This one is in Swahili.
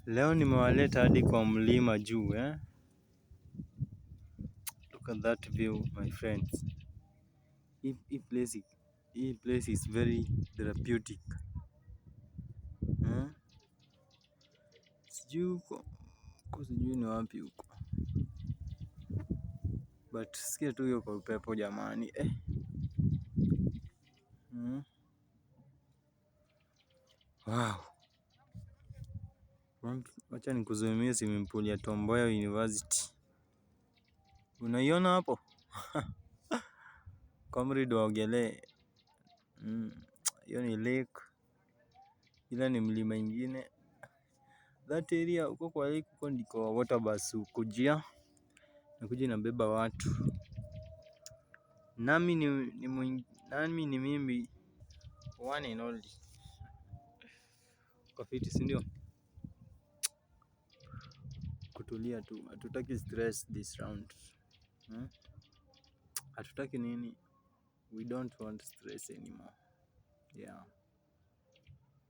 Leo nimewaleta hadi kwa mlima juu Look at that view my friends. Hii place is very therapeutic. Sijui sijui ni wapi huko. But sikia tu hiyo kwa upepo jamani. Wow. Wacha nikuzoomie swimming pool ya Tom Mboya University. Unaiona hapo? Comrade waogelee. Hiyo ni lake. Ila ni mlima ingine. That area huko kwa lake huko ndiko water bus hukujia. Nakuja inabeba watu. Nami ni mimi one and only. Kwa fiti si ndio? Kutulia tu. Hatutaki stress this round. Hatutaki nini? We don't want stress anymore. Yeah.